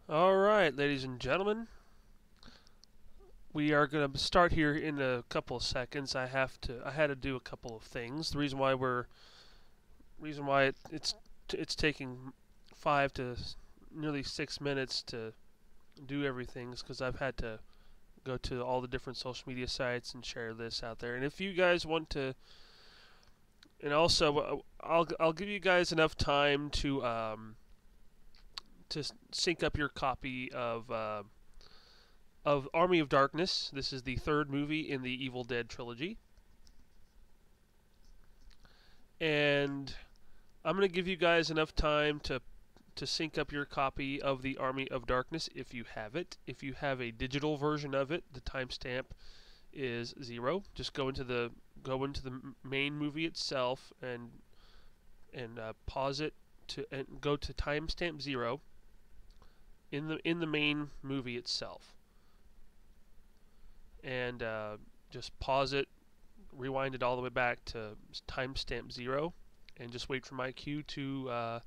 All right, ladies and gentlemen, we are going to start here in a couple of seconds. I had to do a couple of things. The reason why it's taking 5 to nearly 6 minutes to do everything is because I've had to go to all the different social media sites and share this out there. And if you guys want to, and also I'll give you guys enough time to sync up your copy of Army of Darkness. This is the third movie in the Evil Dead trilogy. And I'm going to give you guys enough time to sync up your copy of the Army of Darkness if you have it. If you have a digital version of it, the timestamp is 0. Just go into the main movie itself and pause it and go to timestamp 0 in the main movie itself. And just pause it, rewind it all the way back to timestamp 0, and just wait for my cue to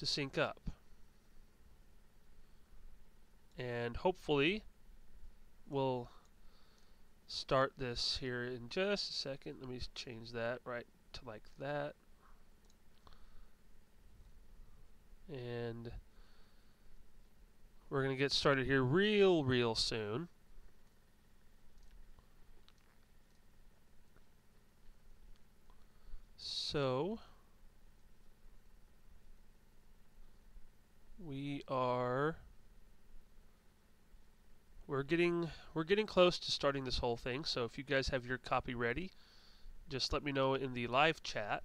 sync up. And hopefully we'll start this here in just a second. Let me change that right to like that. And we're going to get started here real soon. So we're getting close to starting this whole thing. So if you guys have your copy ready, just let me know in the live chat.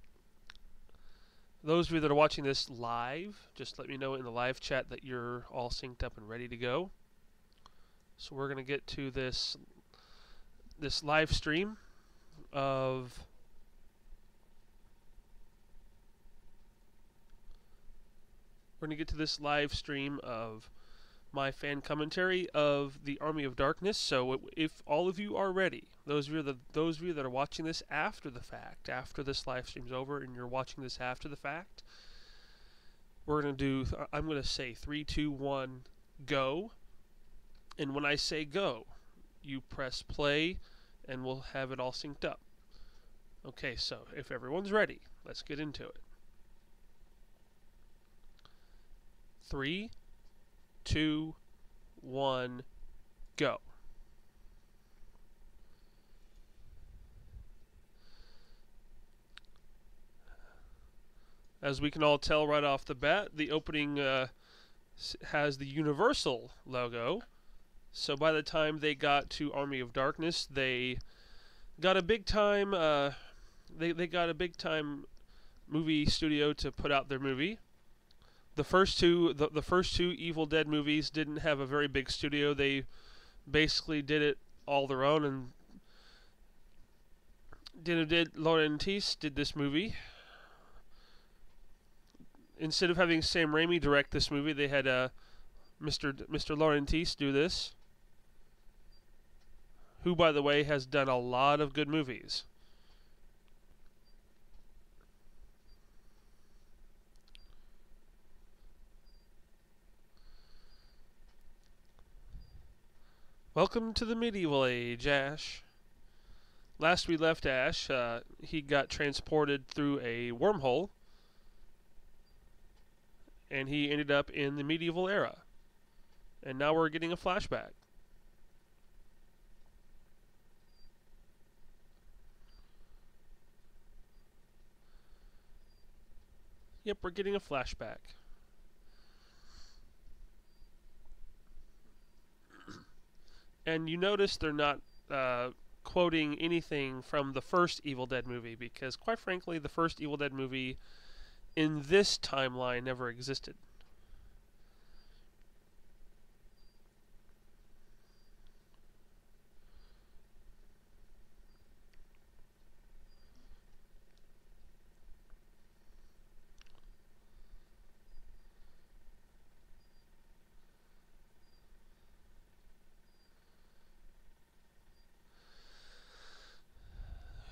Those of you that are watching this live, just let me know in the live chat that you're all synced up and ready to go. So we're going to get to this live stream of my fan commentary of the Army of Darkness. So if all of you are ready, those of you that are watching this after the fact, after this live stream's over and you're watching this after the fact, we're going to do, I'm going to say 3, 2, 1, go. And when I say go, you press play and we'll have it all synced up. Okay, so if everyone's ready, let's get into it. 3, 2, 1, go. As we can all tell right off the bat, the opening has the Universal logo. So by the time they got to Army of Darkness, they got a big time they got a big time movie studio to put out their movie. The first two Evil Dead movies didn't have a very big studio. They basically did it all their own, and Laurentiis did this movie. Instead of having Sam Raimi direct this movie, they had Mr. Laurentiis do this, who, by the way, has done a lot of good movies. Welcome to the medieval age, Ash. Last we left Ash, he got transported through a wormhole, and he ended up in the medieval era. And now we're getting a flashback. Yep, we're getting a flashback. And you notice they're not quoting anything from the first Evil Dead movie, because quite frankly, the first Evil Dead movie in this timeline never existed.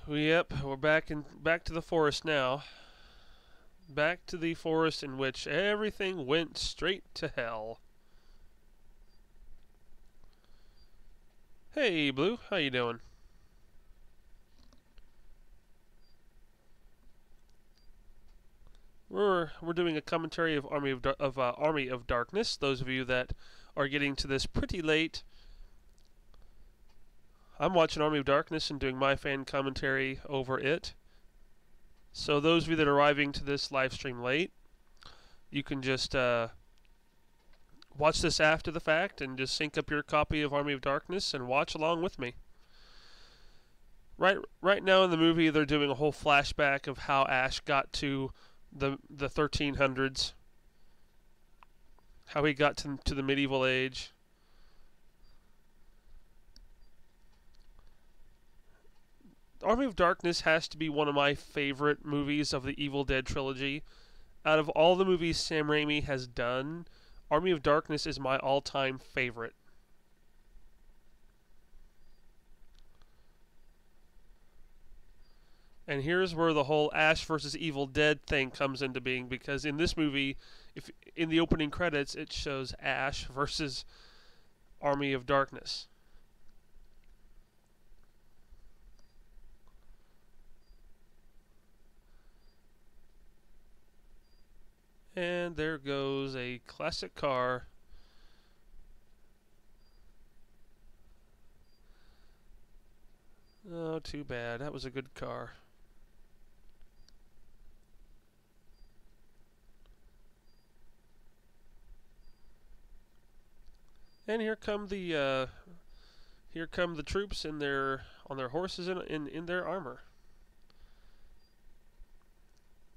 Yep, we're back to the forest now. Back to the forest in which everything went straight to hell. Hey, Blue, how you doing? We're doing a commentary of Army of Darkness. Those of you that are getting to this pretty late, I'm watching Army of Darkness and doing my fan commentary over it. So those of you that are arriving to this live stream late, you can just watch this after the fact and just sync up your copy of Army of Darkness and watch along with me. Right now in the movie, they're doing a whole flashback of how Ash got to the 1300s, how he got to the medieval age. Army of Darkness has to be one of my favorite movies of the Evil Dead trilogy. Out of all the movies Sam Raimi has done, Army of Darkness is my all-time favorite. And here's where the whole Ash versus Evil Dead thing comes into being, because in this movie, if in the opening credits, it shows Ash versus Army of Darkness. And there goes a classic car. Oh, too bad. That was a good car. And here come the troops in on their horses in their armor.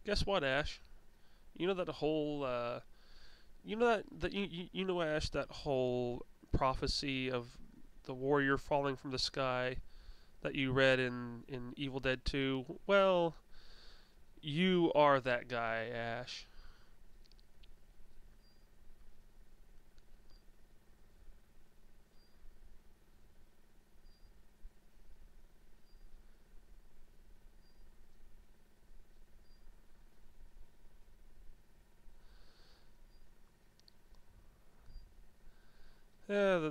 Guess what, Ash? You know that whole you know, Ash, that whole prophecy of the warrior falling from the sky that you read in Evil Dead 2? Well, you are that guy, Ash.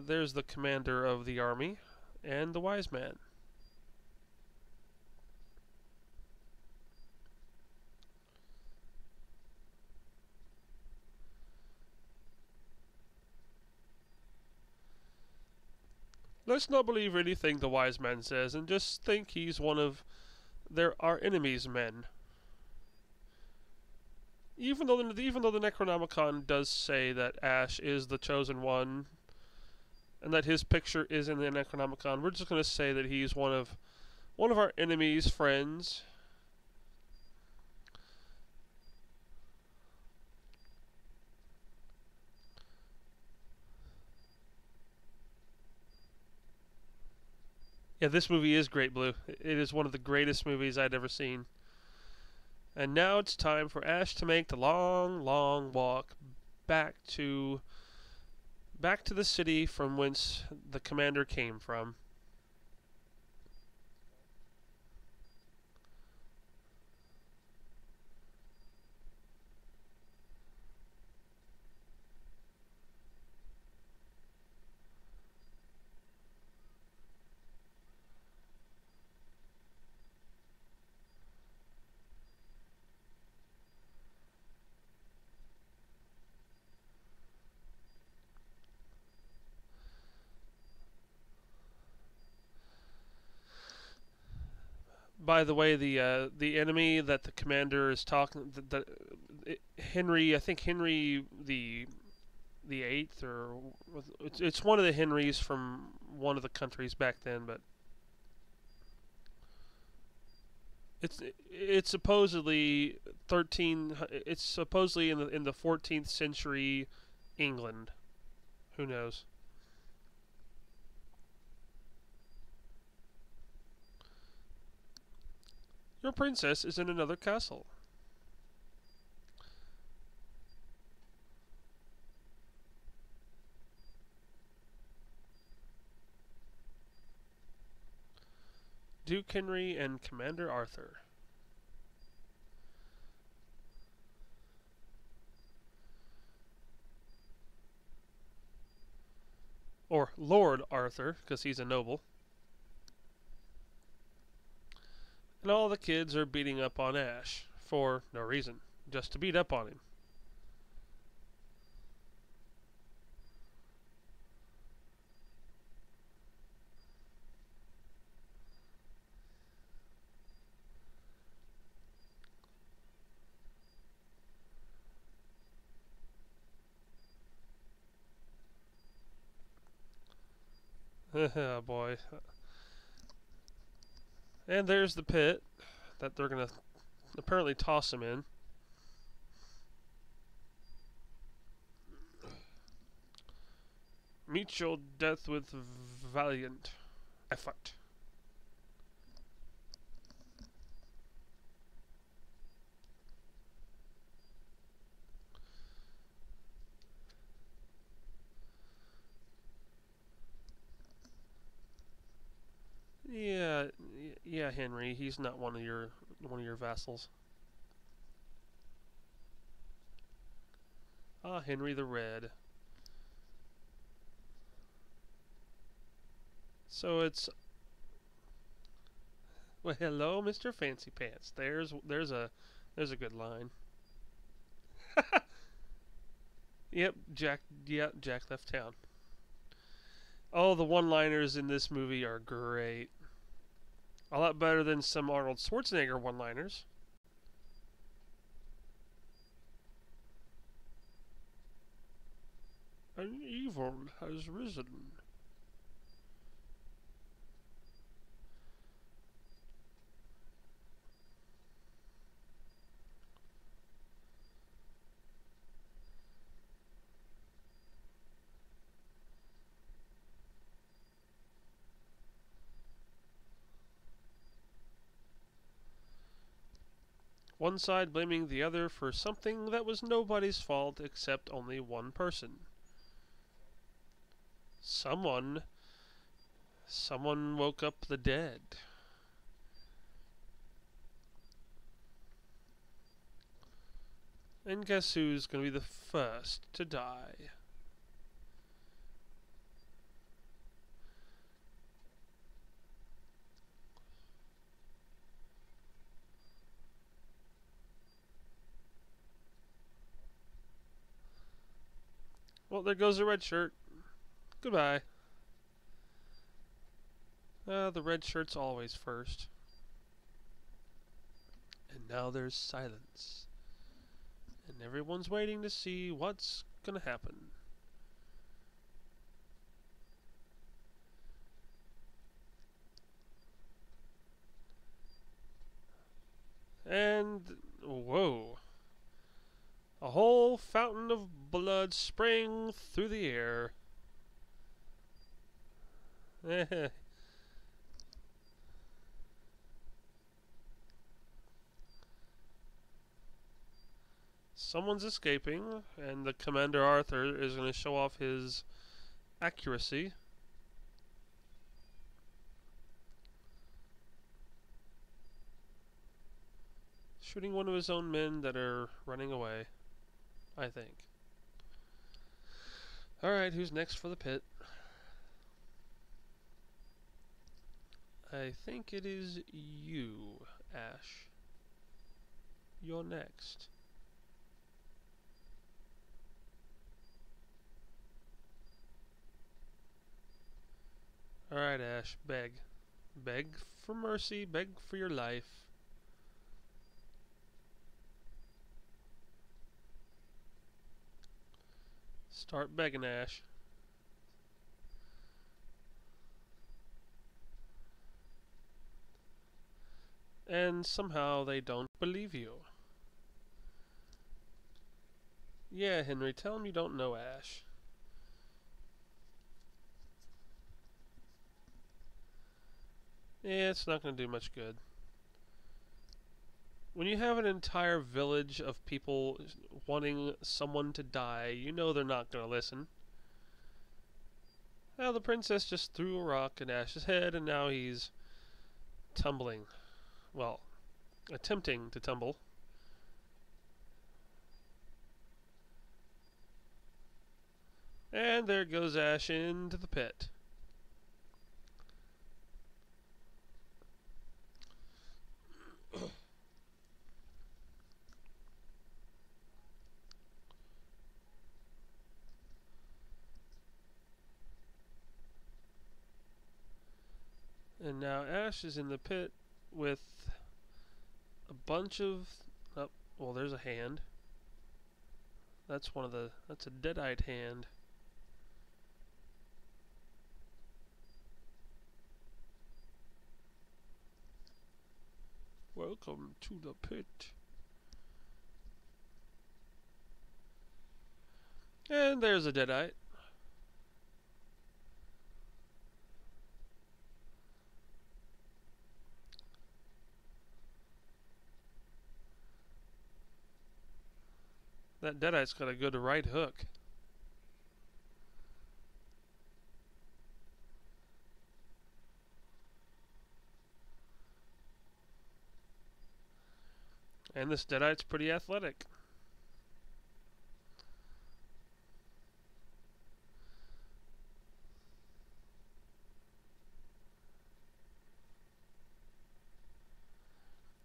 There's the commander of the army and the wise man. Let's not believe anything the wise man says, and just think he's one of our enemy's men. Even though the Necronomicon does say that Ash is the chosen one, and that his picture is in the Necronomicon, we're just going to say that he's one of our enemy's friends. Yeah, this movie is great, Blue. It is one of the greatest movies I'd ever seen. And now it's time for Ash to make the long, long walk back to the city from whence the commander came from. By the way, the enemy that the commander is talking, Henry, I think Henry the eighth, or it's one of the Henrys from one of the countries back then, but it's supposedly 13. It's supposedly in the 14th century England. Who knows? Your princess is in another castle. Duke Henry and Commander Arthur. or Lord Arthur, because he's a noble. And all the kids are beating up on Ash for no reason, just to beat up on him. Oh boy. And there's the pit that they're going to apparently toss him in. Meet your death with valiant effort. Yeah, Henry. He's not one of your vassals. Ah, Henry the Red. So it's well, hello, Mr. Fancy Pants. There's a good line. Yep, Jack left town. Oh, the one-liners in this movie are great. A lot better than some Arnold Schwarzenegger one-liners. An evil has risen. One side blaming the other for something that was nobody's fault except only one person. Someone woke up the dead. And guess who's going to be the first to die? Well, there goes the red shirt. Goodbye. The red shirt's always first. And now there's silence. And everyone's waiting to see what's gonna happen. And, whoa. A whole fountain of blood sprang through the air. Someone's escaping, and the Commander Arthur is going to show off his accuracy. Shooting one of his own men that are running away, I think. Alright, who's next for the pit? I think it is you, Ash. You're next. Alright, Ash, beg. Beg for mercy, beg for your life. Start begging, Ash. And somehow they don't believe you. Yeah, Henry, tell him you don't know Ash. Yeah, it's not going to do much good. When you have an entire village of people wanting someone to die, you know they're not going to listen. Now the princess just threw a rock at Ash's head, and now he's tumbling. Well, attempting to tumble. And there goes Ash into the pit. And now Ash is in the pit with a bunch of... Oh, well, there's a hand. That's that's a Deadite hand. Welcome to the pit. And there's a Deadite. That Deadite's got a good right hook. And this Deadite's pretty athletic.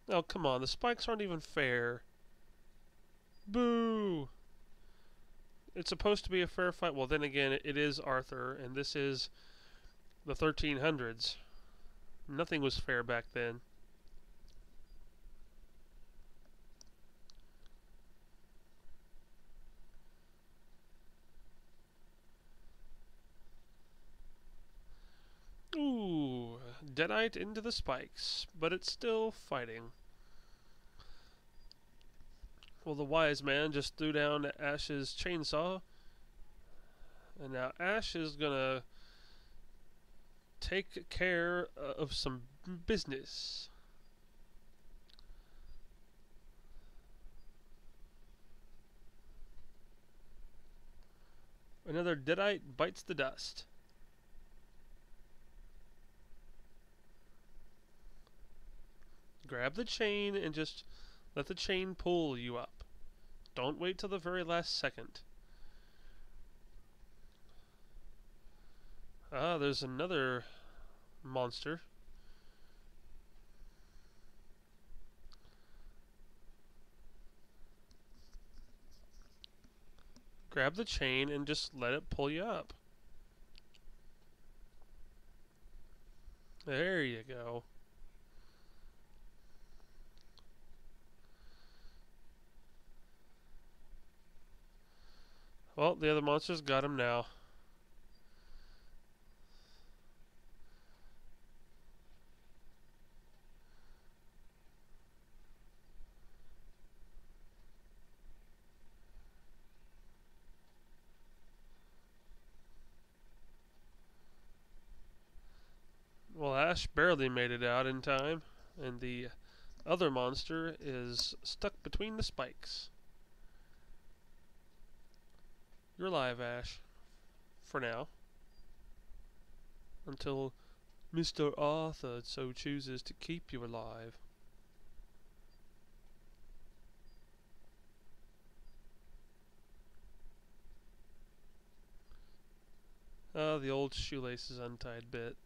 Oh, come on. The spikes aren't even fair. Boo! It's supposed to be a fair fight. Well, then again, it is Arthur, and this is the 1300s. Nothing was fair back then. Ooh, Deadite into the spikes, but it's still fighting. Well, the wise man just threw down Ash's chainsaw, and now Ash is gonna take care of some business. Another Deadite bites the dust. Grab the chain and just let the chain pull you up. Don't wait till the very last second. Ah, there's another monster. Grab the chain and just let it pull you up. There you go. Well, the other monsters got him now. Well, Ash barely made it out in time, and the other monster is stuck between the spikes. You're alive, Ash. For now. Until Mr. Arthur so chooses to keep you alive. Ah, the old shoelaces untied bit.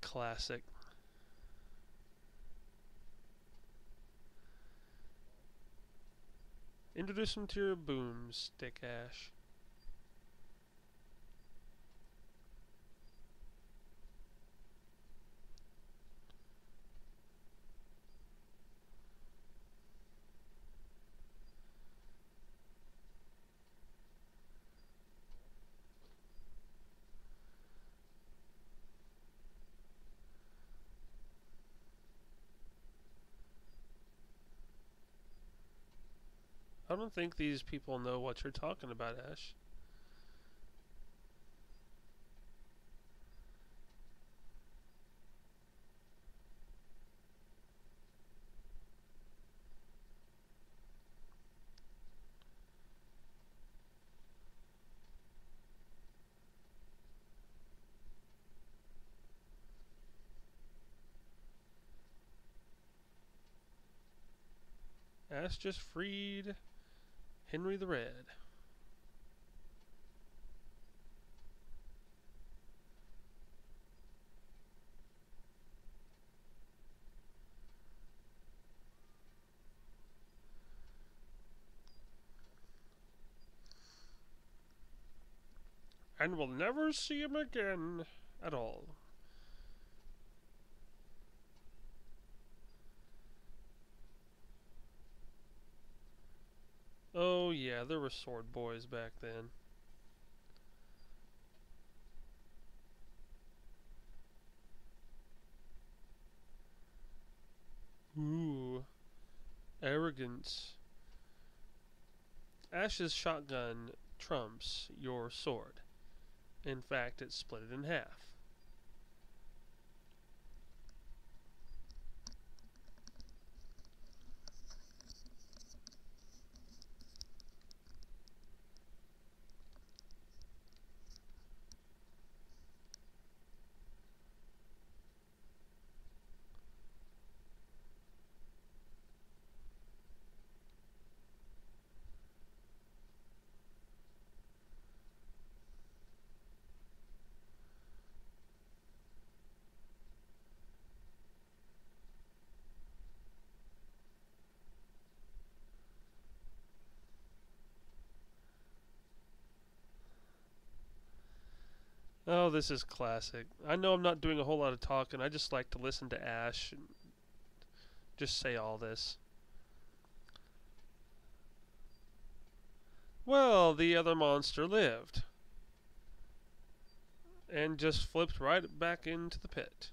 Classic. Introduce him to your boomstick, Ash. I don't think these people know what you're talking about, Ash. Ash just freed Henry the Red. And we'll never see him again at all. Oh yeah, there were sword boys back then. Ooh, arrogance. Ash's shotgun trumps your sword. In fact, it split it in half. Oh, this is classic. I know I'm not doing a whole lot of talking. I just like to listen to Ash and just say all this. Well, the other monster lived. And just flipped right back into the pit.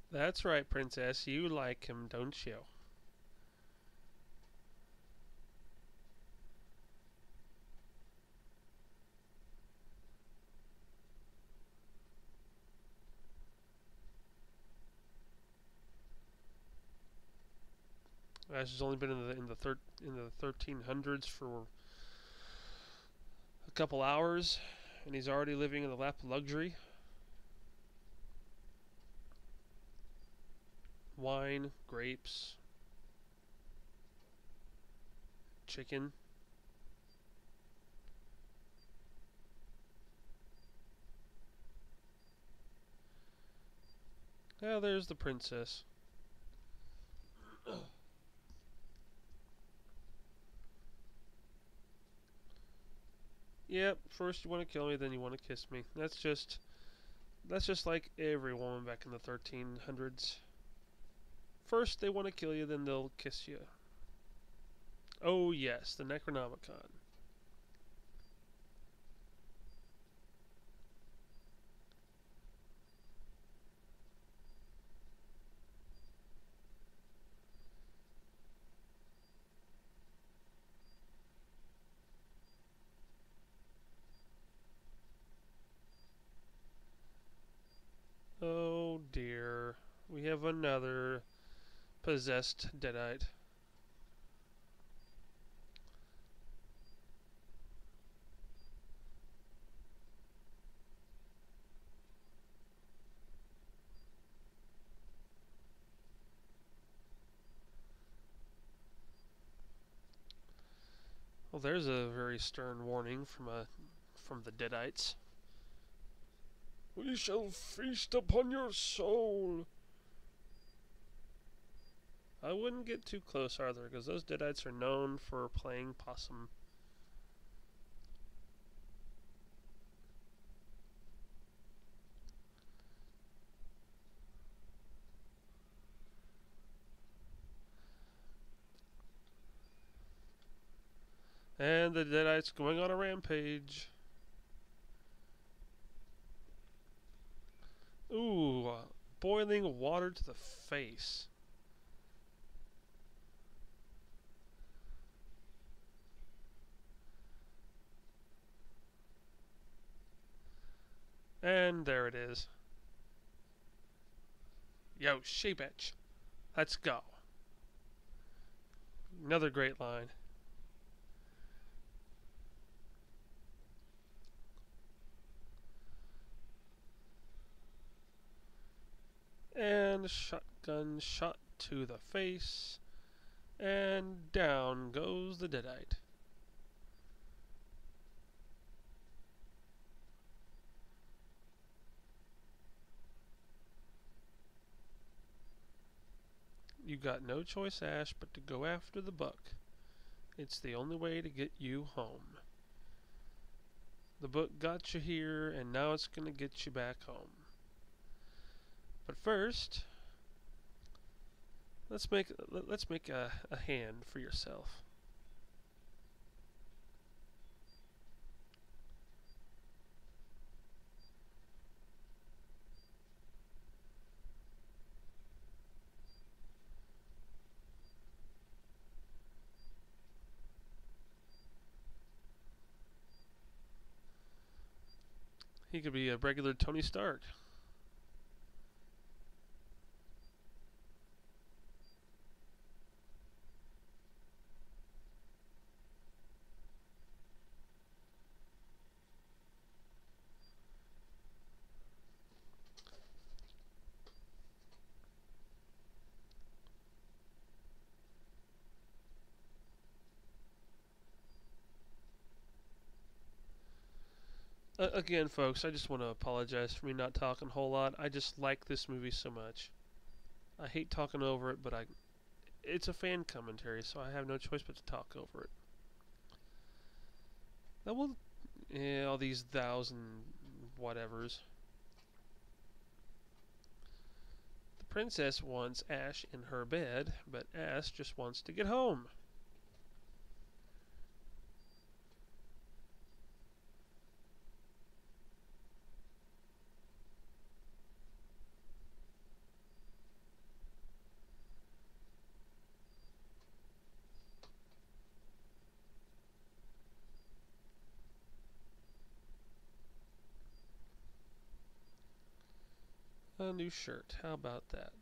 That's right, Princess. You like him, don't you? Ash has only been in the 1300s for a couple hours, and he's already living in the lap of luxury. Wine, grapes, chicken. Yeah, there's the princess. Yep, first you want to kill me, then you want to kiss me. That's just like every woman back in the 1300s. First they want to kill you, then they'll kiss you. Oh yes, the Necronomicon. Oh dear, we have another possessed Deadite. Well, there's a very stern warning from the Deadites. We shall feast upon your soul. I wouldn't get too close, Arthur, because those Deadites are known for playing possum. And the Deadites going on a rampage. Ooh, boiling water to the face. And there it is. Yo, she bitch. Let's go. Another great line. And shotgun shot to the face, and down goes the Deadite. You got no choice, Ash, but to go after the buck. It's the only way to get you home. The book got you here, and now it's going to get you back home. But first, let's make a hand for yourself. He could be a regular Tony Stark. Again, folks, I just want to apologize for me not talking a whole lot. I just like this movie so much. I hate talking over it, but it's a fan commentary, so I have no choice but to talk over it. Now all these thous and whatevers. The princess wants Ash in her bed, but Ash just wants to get home. A new shirt. How about that?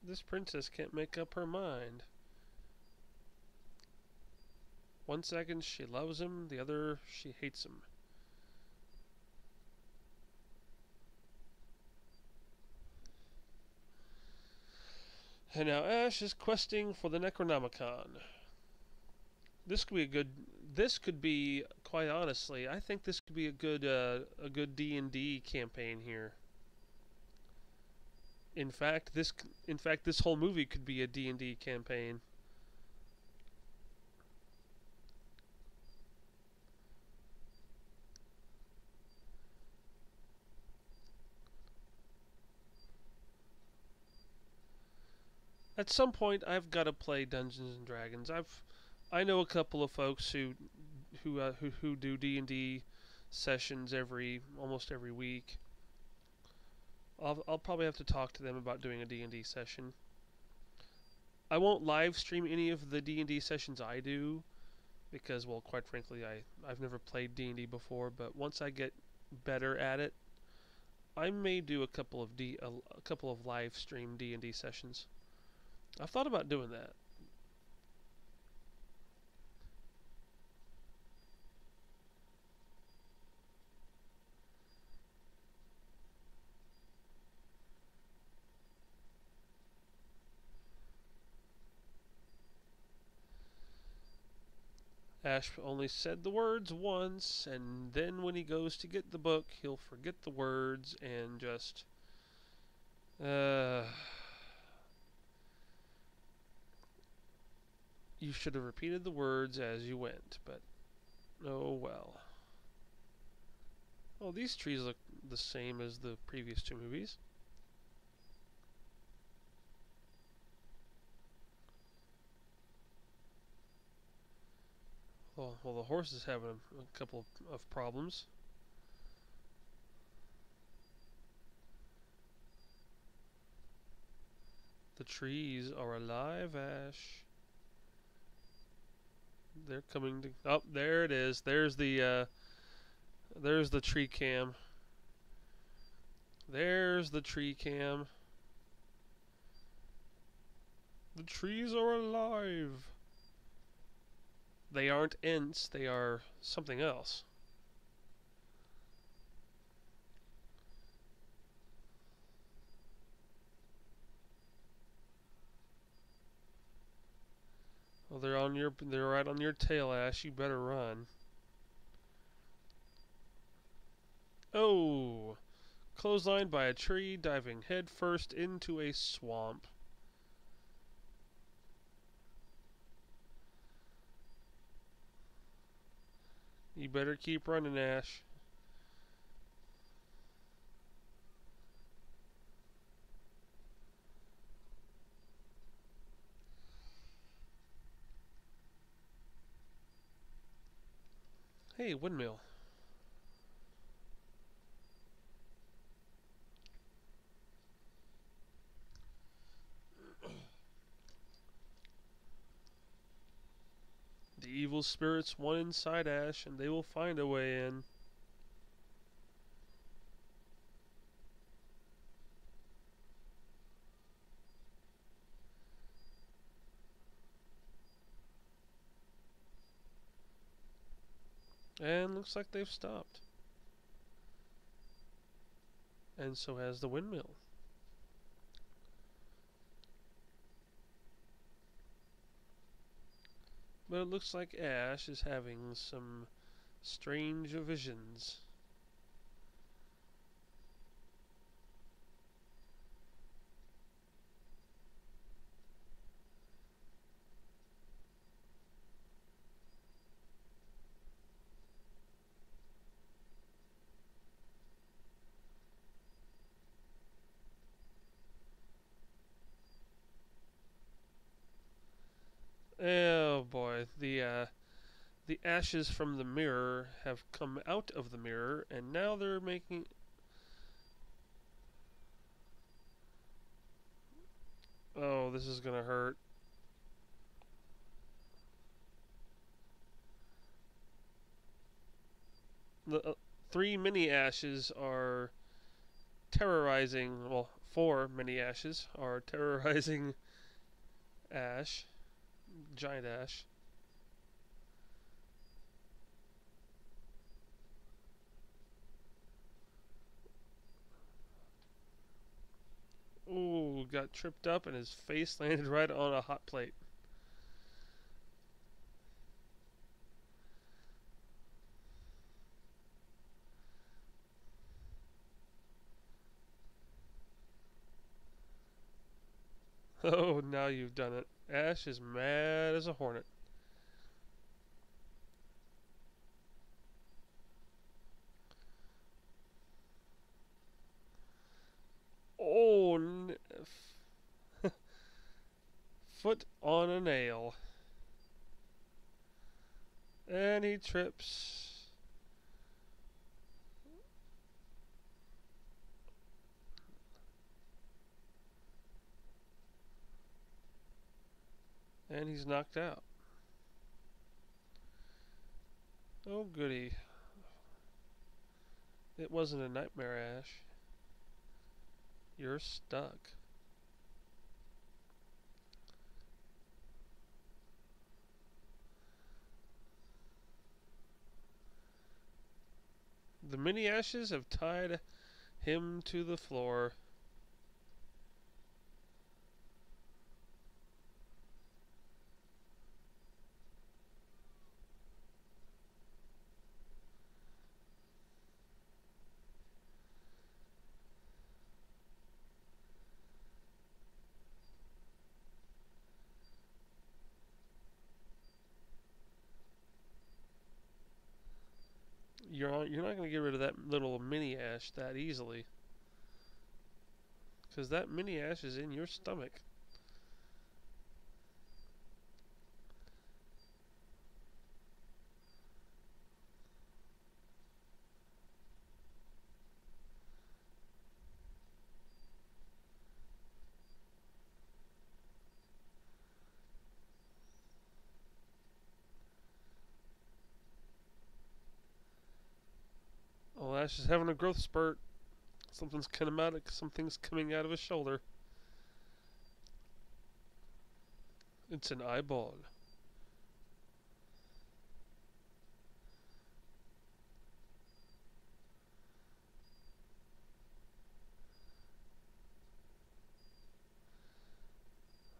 This princess can't make up her mind. One second she loves him, the other she hates him. And now Ash is questing for the Necronomicon. This could be, quite honestly, I think this could be a good D&D campaign here. In fact, this whole movie could be a D&D campaign. At some point, I've got to play Dungeons and Dragons. I know a couple of folks who do D&D sessions almost every week. I'll probably have to talk to them about doing a D&D session. I won't live stream any of the D&D sessions I do because, well, quite frankly, I've never played D&D before. But once I get better at it, I may do a couple of live stream D&D sessions. I've thought about doing that. Ash only said the words once, and then when he goes to get the book, he'll forget the words and just... You should have repeated the words as you went, but oh well. Oh, these trees look the same as the previous two movies. Well, the horse is having a couple of problems. The trees are alive, Ash. They're coming to... Oh, there it is. There's the tree cam. There's the tree cam. The trees are alive. They aren't Ents, they are something else. Well, they're right on your tail, Ash. You better run. Oh! Clotheslined by a tree, diving headfirst into a swamp. You better keep running, Ash. Hey, windmill. The evil spirits want inside Ash, and they will find a way in. And looks like they've stopped. And so has the windmill. But it looks like Ash is having some strange visions. Oh boy, the ashes from the mirror have come out of the mirror, and now they're making. Oh, this is gonna hurt. The three mini ashes are terrorizing. Well, four mini ashes are terrorizing Ash, giant Ash. Ooh, got tripped up and his face landed right on a hot plate. Oh, now you've done it. Ash is mad as a hornet. Oh, foot on a nail. And he trips. And he's knocked out. Oh, goody. It wasn't a nightmare, Ash. You're stuck. The mini ashes have tied him to the floor. You're not going to get rid of that little mini ash that easily. Because that mini ash is in your stomach. Oh, Ash is having a growth spurt. Something's coming out of his shoulder. It's an eyeball.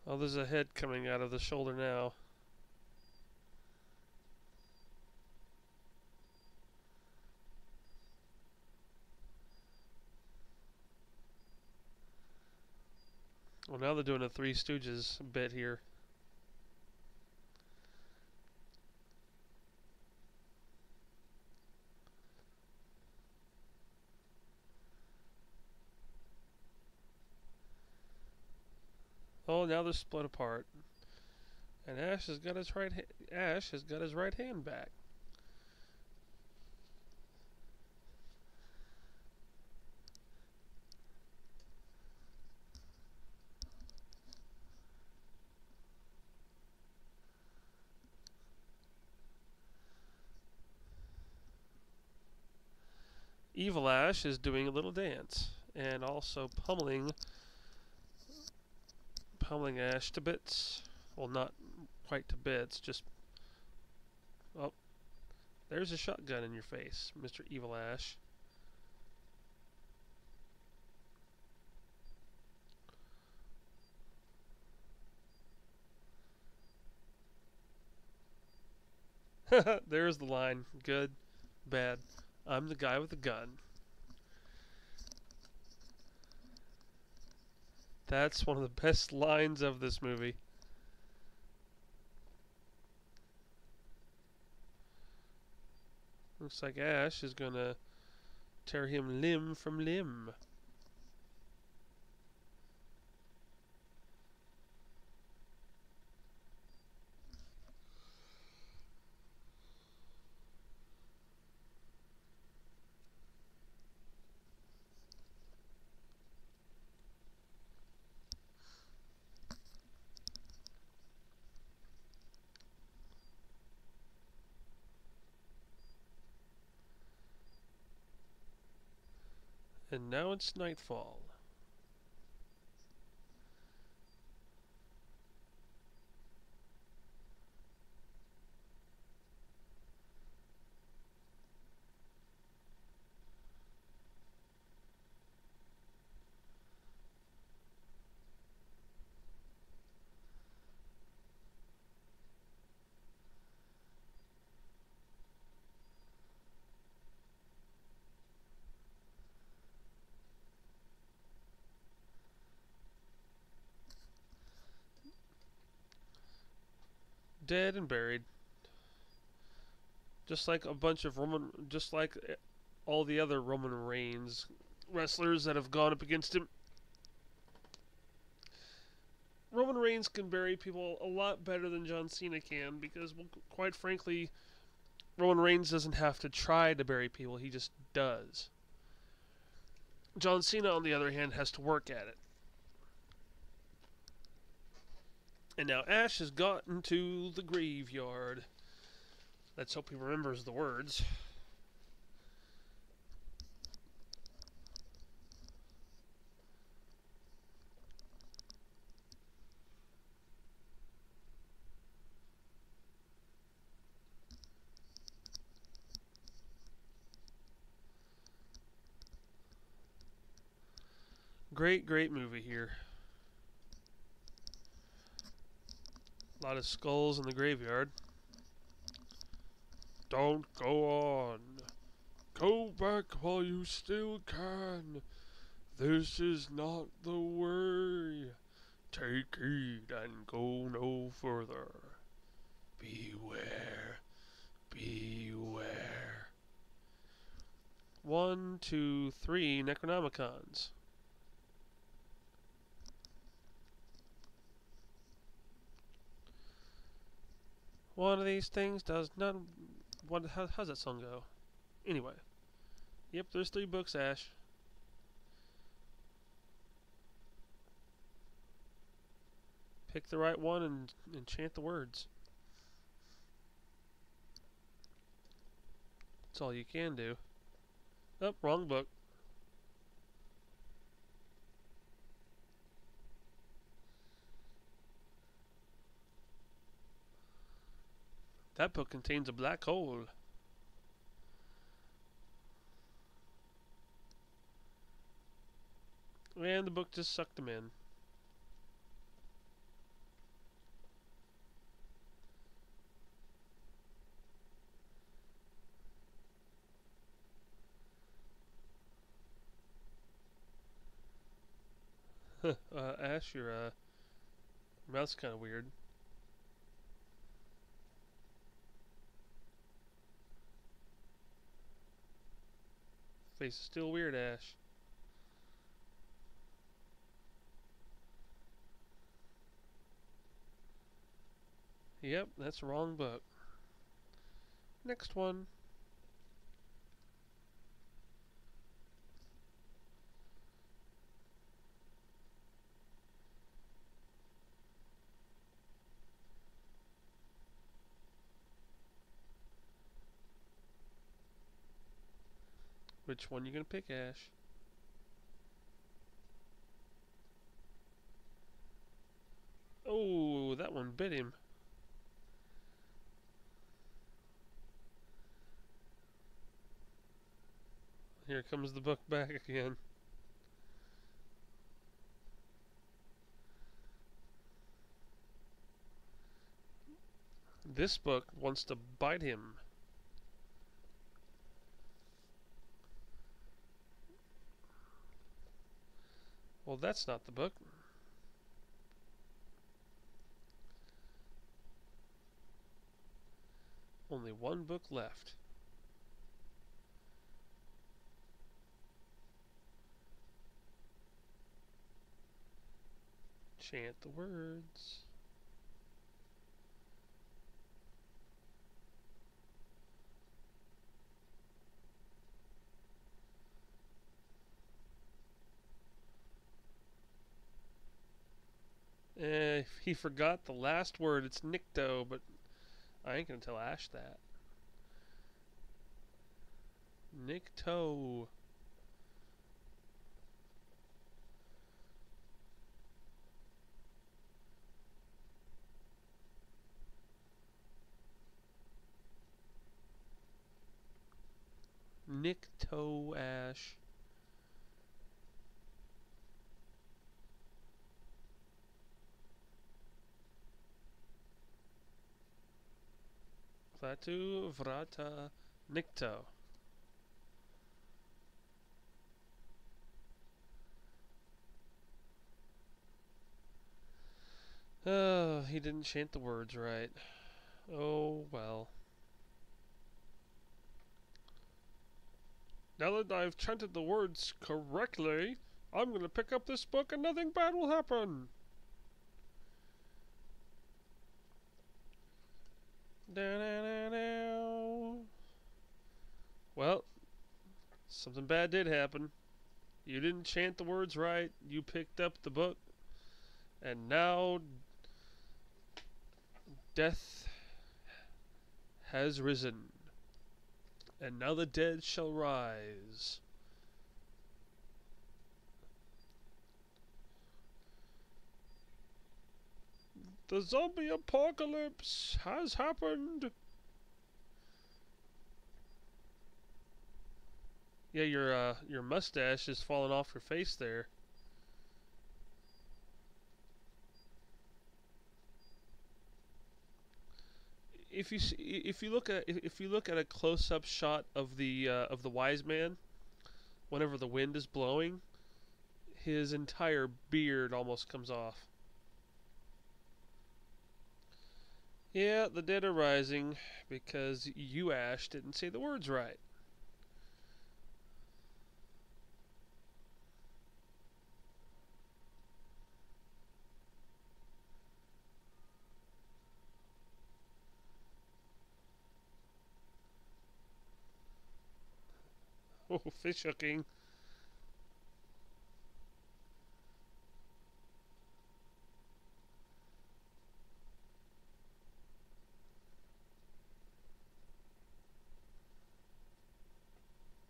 Oh, there's a head coming out of the shoulder now. Well, now they're doing a Three Stooges bit here. Oh, now they're split apart. And Ash has got his right hand back. Evil Ash is doing a little dance and also pummeling Ash to bits. Well, not quite to bits, just... Oh, there's a shotgun in your face, Mr. Evil Ash. There's the line. Good, bad. I'm the guy with the gun. That's one of the best lines of this movie. Looks like Ash is gonna tear him limb from limb. And now it's nightfall. Dead and buried. Just like a bunch of just like all the other Roman Reigns wrestlers that have gone up against him. Roman Reigns can bury people a lot better than John Cena can because, well, quite frankly, Roman Reigns doesn't have to try to bury people, he just does. John Cena, on the other hand, has to work at it. And now Ash has gotten to the graveyard. Let's hope he remembers the words. Great, great movie here. A lot of skulls in the graveyard. Don't go on. Go back while you still can. This is not the way. Take heed and go no further. Beware. Beware. 1, 2, 3 Necronomicons. One of these things does not... how's that song go? Anyway. Yep, there's 3 books, Ash. Pick the right one and chant the words. That's all you can do. Oh, wrong book. That book contains a black hole. And the book just sucked him in. Ash, your mouth's kind of weird. Face is still weird, Ash. Yep, that's the wrong book. Next one. Which one you gonna pick, Ash? Oh, that one bit him. Here comes the book back again. This book wants to bite him. Well, that's not the book. Only one book left. Chant the words. He forgot the last word. It's Nikto, but I ain't gonna tell Ash that. Nikto. Nikto, Ash. Klaatu Vrata Nikto. Oh, he didn't chant the words right. Oh, well. Now that I've chanted the words correctly, I'm gonna pick up this book and nothing bad will happen. Da-da-da-da. Well, something bad did happen. You didn't chant the words right, you picked up the book, and now death has risen. And now the dead shall rise. The zombie apocalypse has happened. Yeah, your mustache is falling off your face there. If you look at a close-up shot of the wise man, whenever the wind is blowing, his entire beard almost comes off. Yeah, the dead are rising because you, Ash, didn't say the words right. Oh, fish hooking.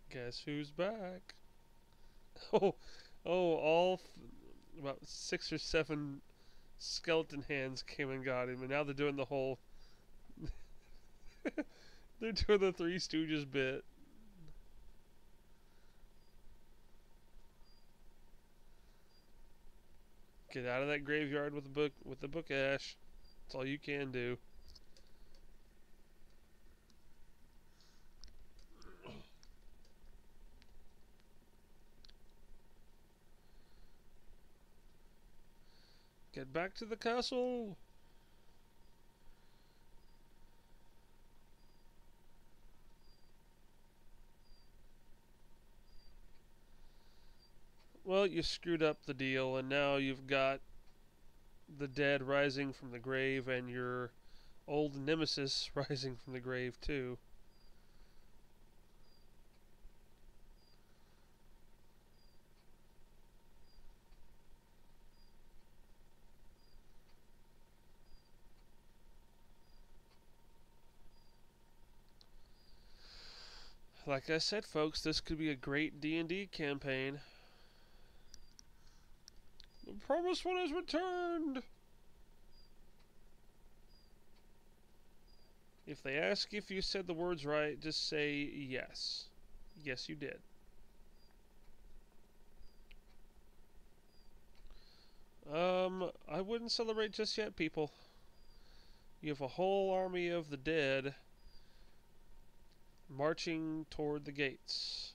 Guess who's back? Oh, about 6 or 7 skeleton hands came and got him, and now they're doing the whole They're doing the Three Stooges bit. Get out of that graveyard with the book, Ash. That's all you can do. Get back to the castle. Well, you screwed up the deal, and now you've got the dead rising from the grave, and your old nemesis rising from the grave, too. Like I said, folks, this could be a great D&D campaign. The promised one has returned! If they ask if you said the words right, just say yes. Yes, you did. I wouldn't celebrate just yet, people. You have a whole army of the dead marching toward the gates.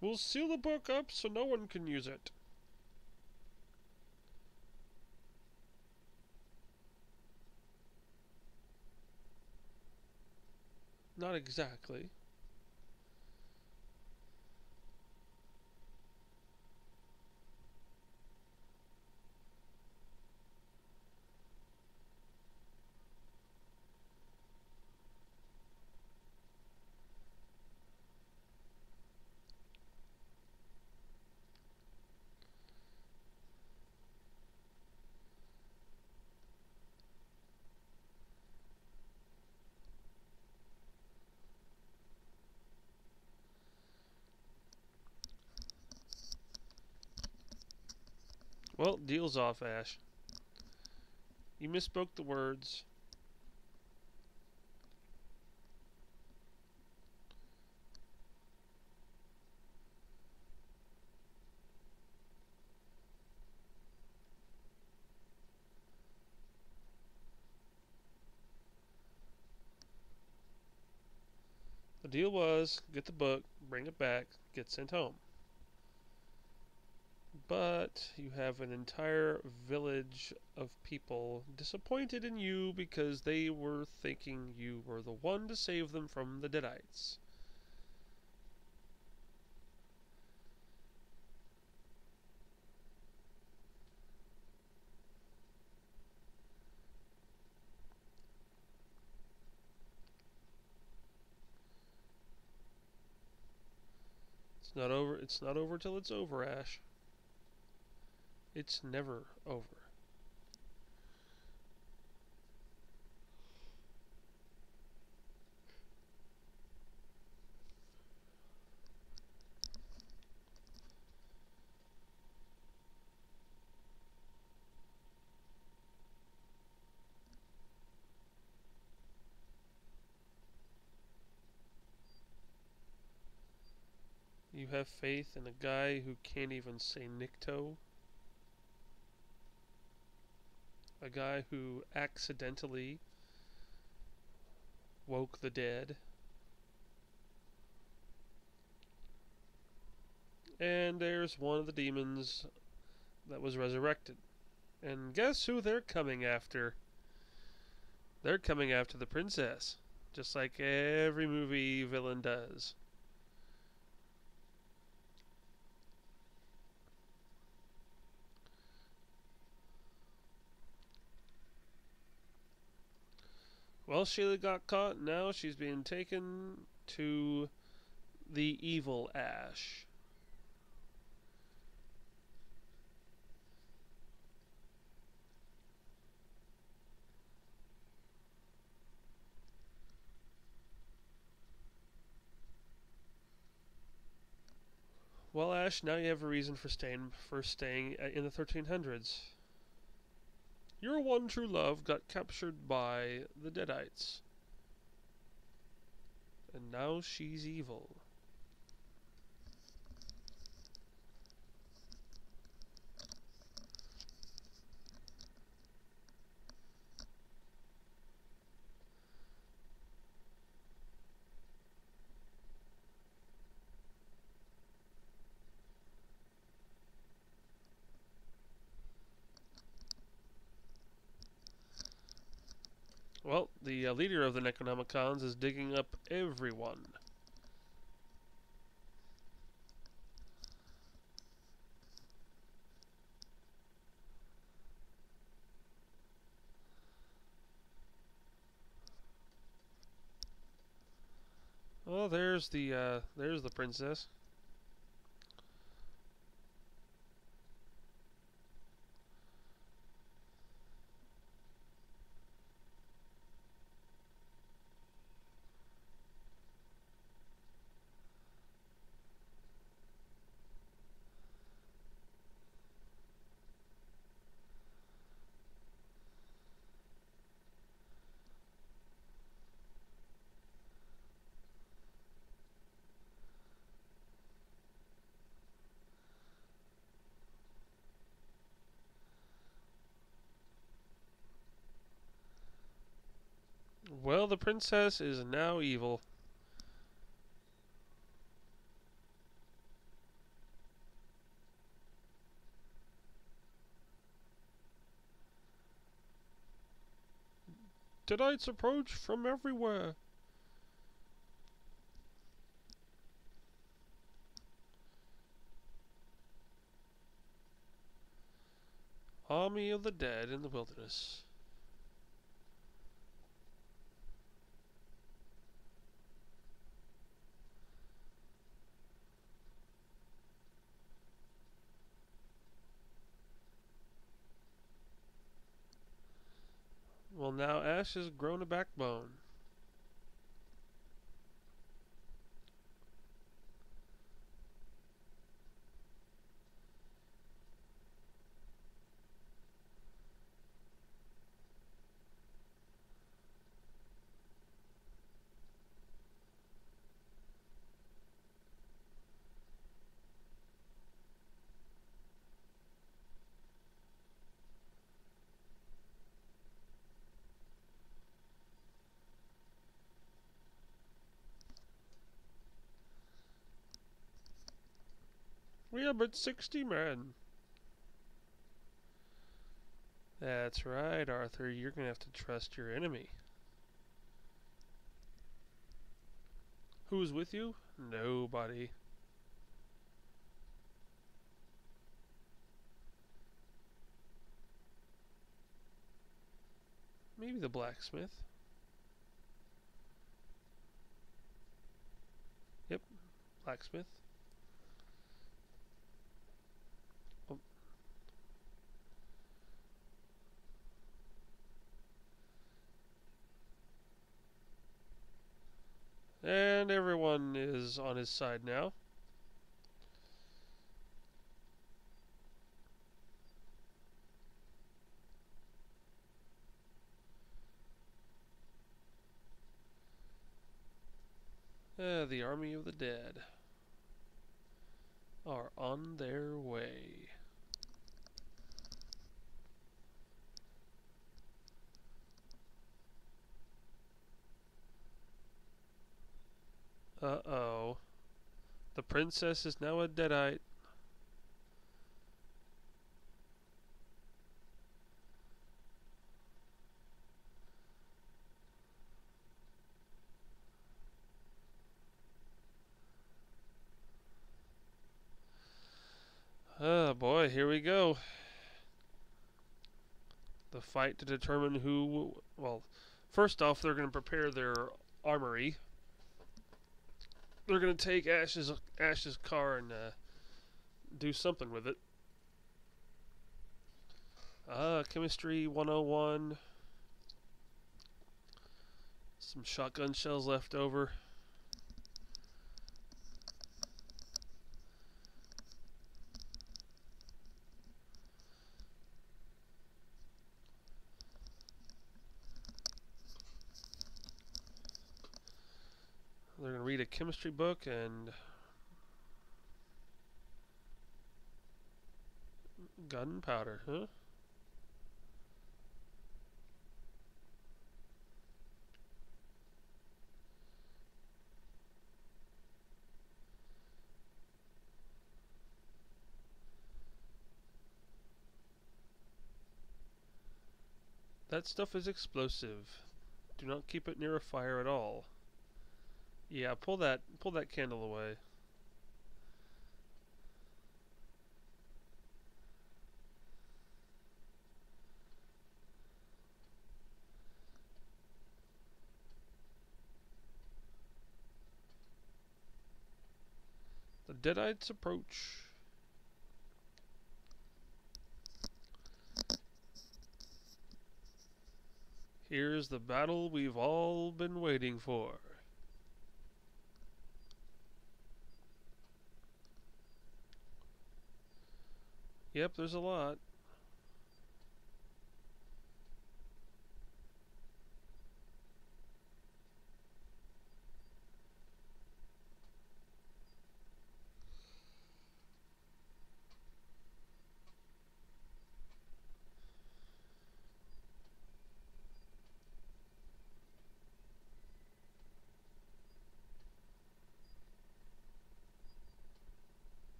We'll seal the book up so no one can use it. Not exactly. Well, deal's off, Ash. You misspoke the words. The deal was, get the book, bring it back, get sent home. But you have an entire village of people disappointed in you because they were thinking you were the one to save them from the Deadites. It's not over. It's not over till it's over, Ash. It's never over. You have faith in a guy who can't even say Nikto? A guy who accidentally woke the dead? And there's one of the demons that was resurrected. And guess who they're coming after? They're coming after the princess. Just like every movie villain does. Well, Sheila got caught. Now she's being taken to the evil Ash. Well, Ash, now you have a reason for staying in the 1300s. Your one true love got captured by the Deadites, and now she's evil. Well, the leader of the Necronomicons is digging up everyone. Oh, there's the princess. Well, the princess is now evil. Deadites approach from everywhere. Army of the dead in the wilderness. Well, now Ash has grown a backbone. We are but 60 men. That's right, Arthur. You're going to have to trust your enemy. Who's with you? Nobody. Maybe the blacksmith. Yep, blacksmith. Oh. And everyone is on his side now. The army of the dead are on their way. Uh-oh. The princess is now a deadite. Oh boy, here we go. The fight to determine who... Well, first off, they're going to prepare their armory. They're going to take Ash's car and do something with it. Chemistry 101. Some shotgun shells left over. They're going to read a chemistry book and gunpowder, huh? That stuff is explosive. Do not keep it near a fire at all. Yeah, pull that candle away. The Deadites approach. Here's the battle we've all been waiting for. Yep, there's a lot.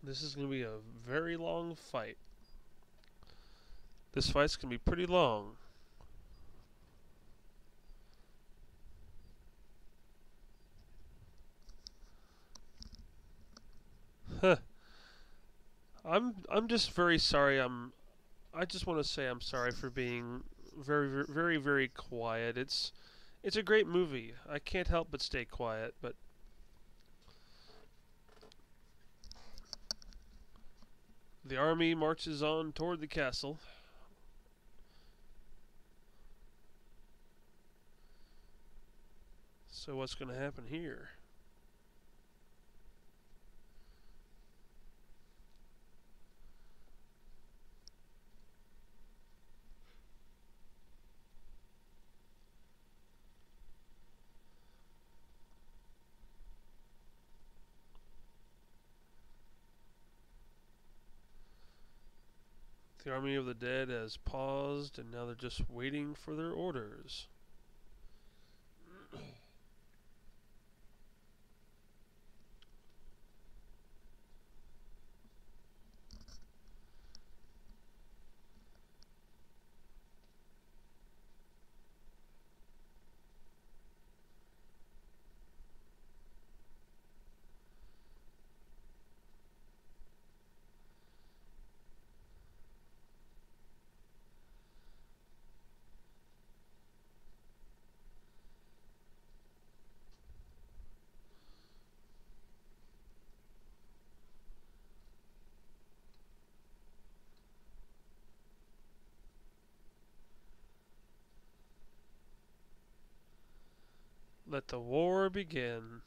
This is going to be a very long fight. This fight's going to be pretty long. Huh. I'm just very sorry. I just want to say I'm sorry for being very quiet. It's a great movie. I can't help but stay quiet, but the army marches on toward the castle. So what's going to happen here? The army of the dead has paused, and now they're just waiting for their orders. Let the war begin.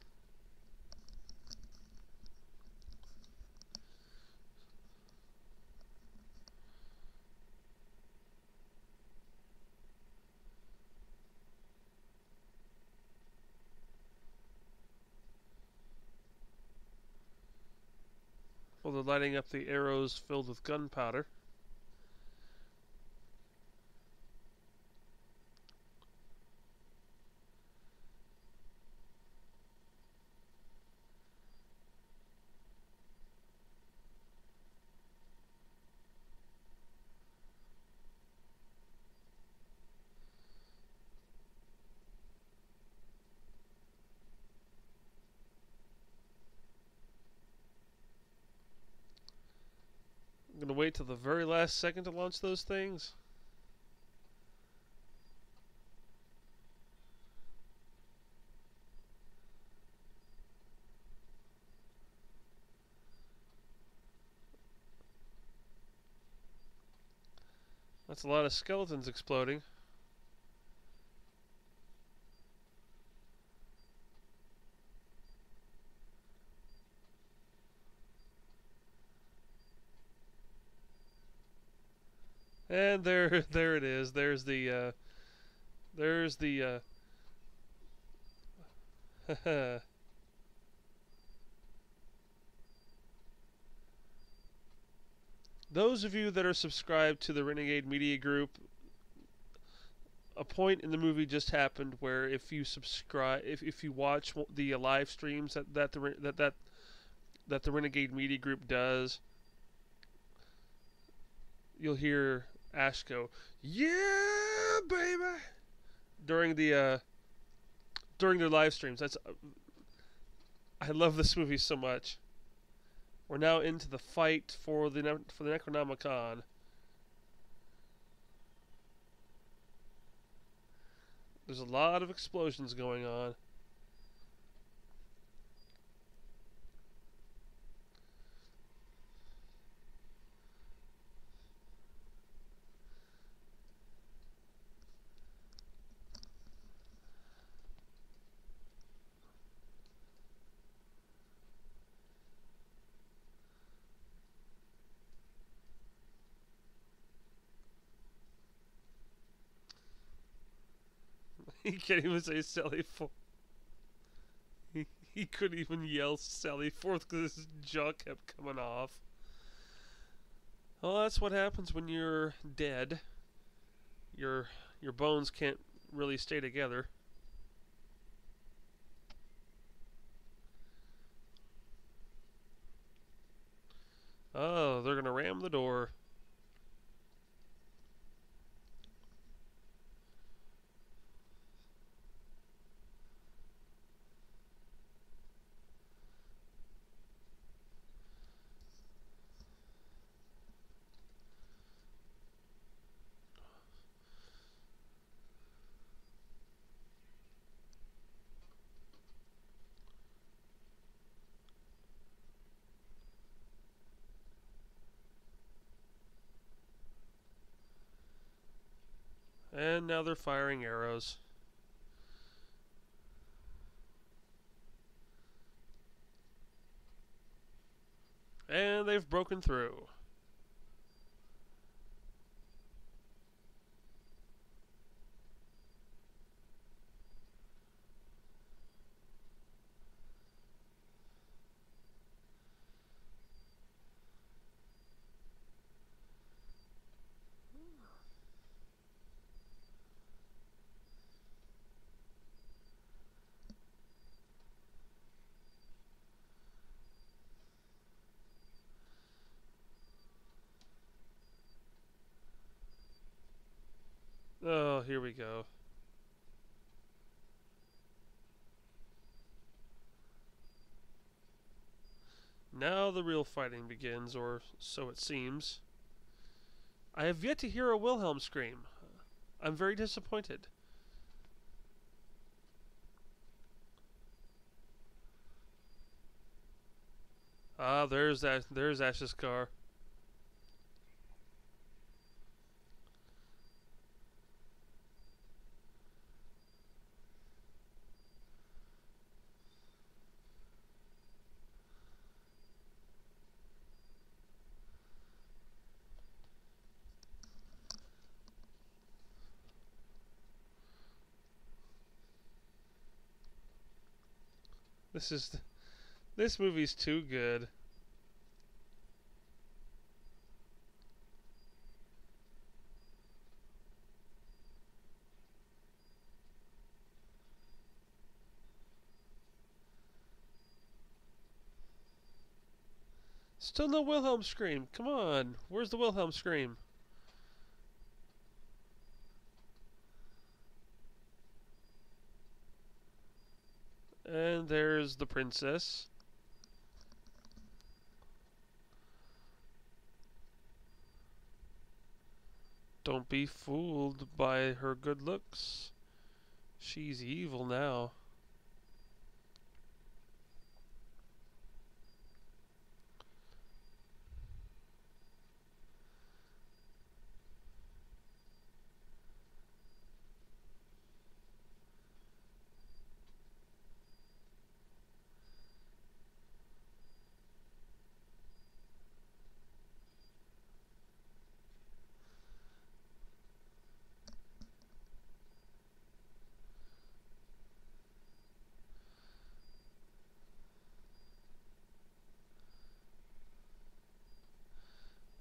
Well, they're lighting up the arrows filled with gunpowder. I'm gonna wait till the very last second to launch those things. That's a lot of skeletons exploding. And there it is. There's the, those of you that are subscribed to the Renegade Media Group, a point in the movie just happened where if you subscribe, if you watch the live streams that the Renegade Media Group does, you'll hear Ash go, "Yeah, baby," during during their live streams. I love this movie so much. We're now into the fight for the Necronomicon. There's a lot of explosions going on. He can't even say Sally Forth. He couldn't even yell Sally Forth because his jaw kept coming off. Well, that's what happens when you're dead. Your bones can't really stay together. Oh, they're gonna ram the door. And now they're firing arrows. And they've broken through. Oh, here we go. Now the real fighting begins, or so it seems. I have yet to hear a Wilhelm scream. I'm very disappointed. Ah, there's Ash's car. This is this movie's too good. Still no Wilhelm scream. Come on. Where's the Wilhelm scream? And there's the princess. Don't be fooled by her good looks. She's evil now.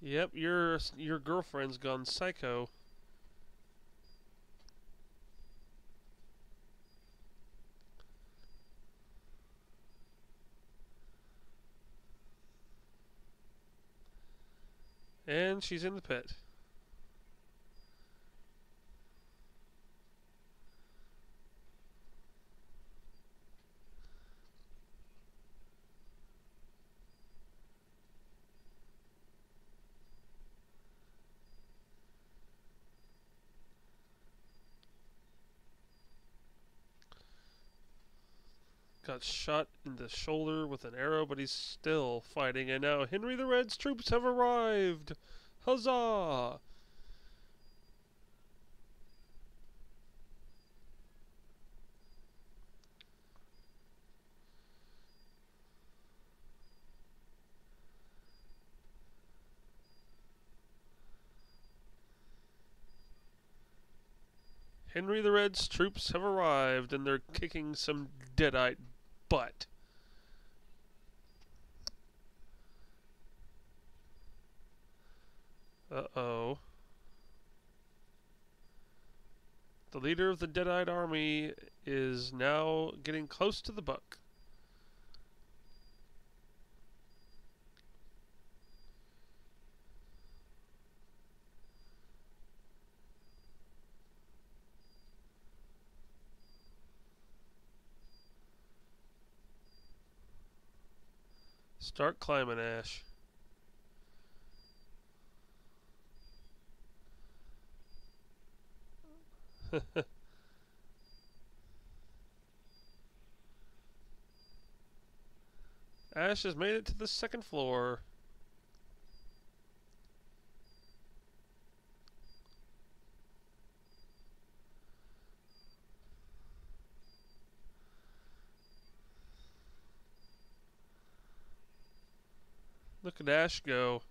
Yep, your girlfriend's gone psycho. And she's in the pit. Got shot in the shoulder with an arrow, but he's still fighting. And now Henry the Red's troops have arrived! Huzzah! Henry the Red's troops have arrived, and they're kicking some deadite butt. Uh-oh. The leader of the deadite army is now getting close to the buck. Start climbing, Ash. Ash has made it to the second floor. Look at Ash go.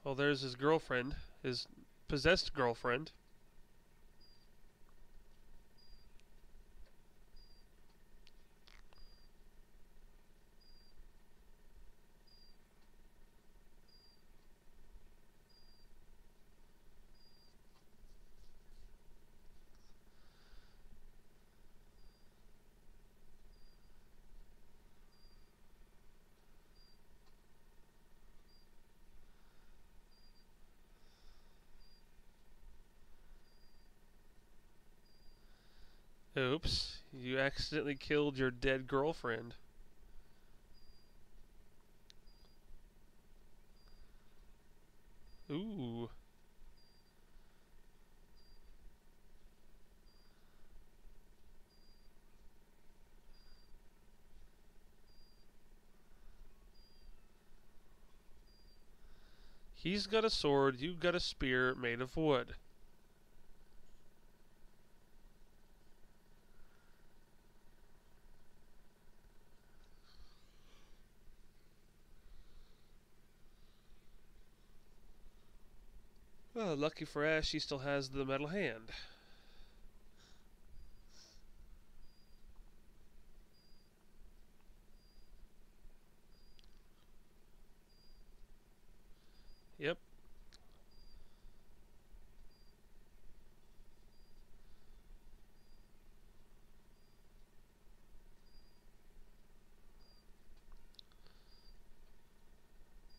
Oh, there's his girlfriend, his possessed girlfriend. Oops, you accidentally killed your dead girlfriend. Ooh. He's got a sword, you've got a spear made of wood. Well, lucky for Ash, he still has the metal hand. Yep.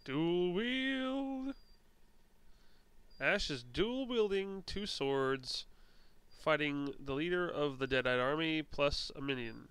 Dual wield. Ash is dual wielding two swords, fighting the leader of the Deadite army plus a minion.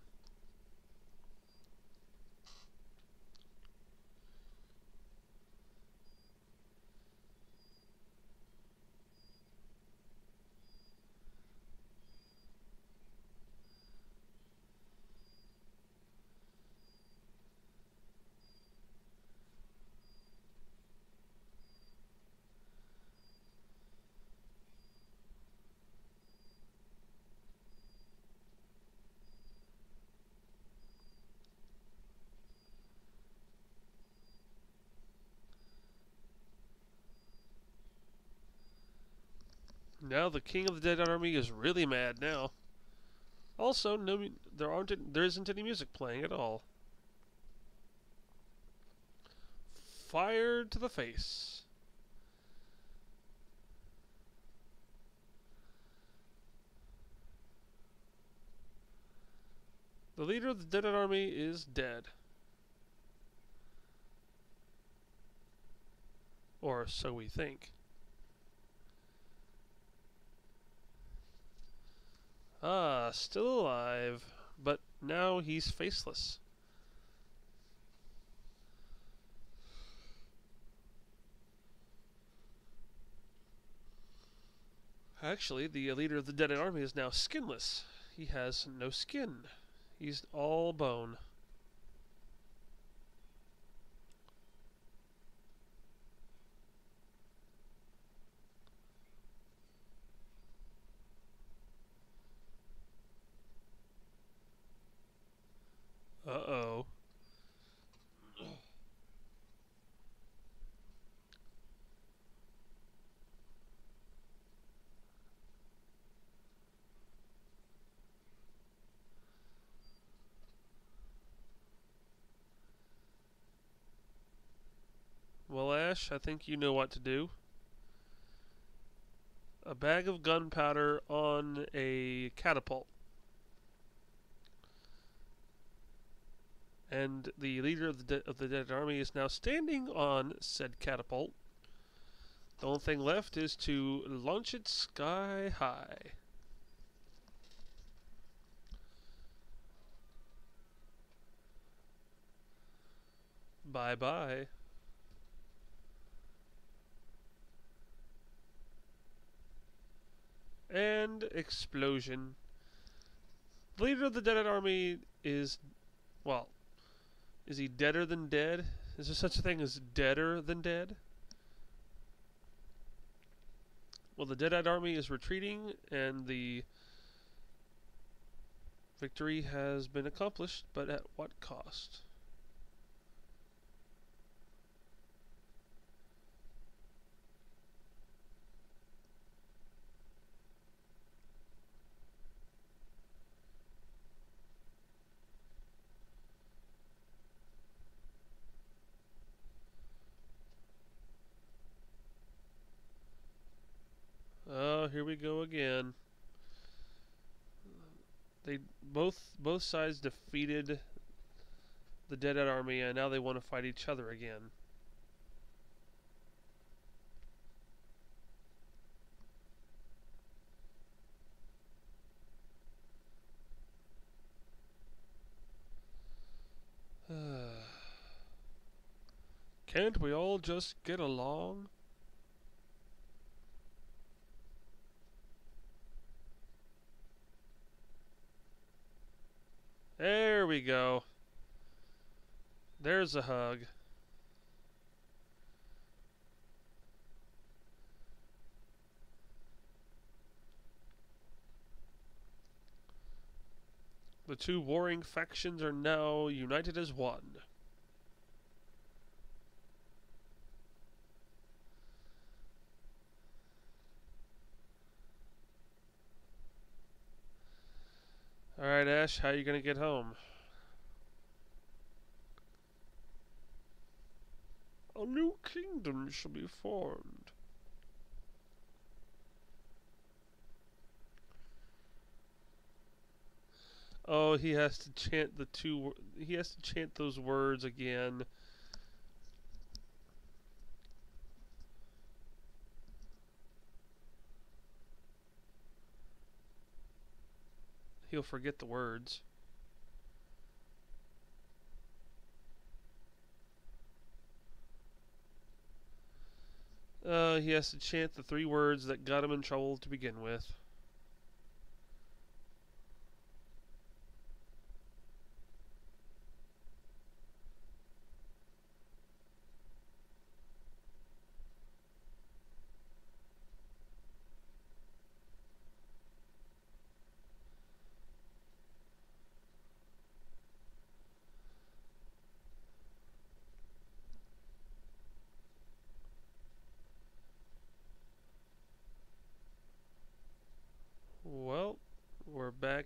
Now the king of the dead army is really mad now. Also, there isn't any music playing at all. Fire to the face. The leader of the dead army is dead. Or so we think. Ah, still alive, but now he's faceless. Actually, the leader of the dead army is now skinless. He has no skin. He's all bone. Uh-oh. Well, Ash, I think you know what to do. A bag of gunpowder on a catapult. And the leader of the dead army is now standing on said catapult. The only thing left is to launch it sky high. Bye-bye. And explosion. The leader of the dead army is, well, is he deader than dead? Is there such a thing as deader than dead? Well, the Deadite army is retreating, and the victory has been accomplished, but at what cost? Oh, here we go again. They both sides defeated the Deadite army, and now they want to fight each other again. Can't we all just get along? There we go. There's a hug. The two warring factions are now united as one. Alright, Ash, how are you going to get home? A new kingdom shall be formed. Oh, he has to chant he has to chant those words again. He'll forget the words. He has to chant the 3 words that got him in trouble to begin with.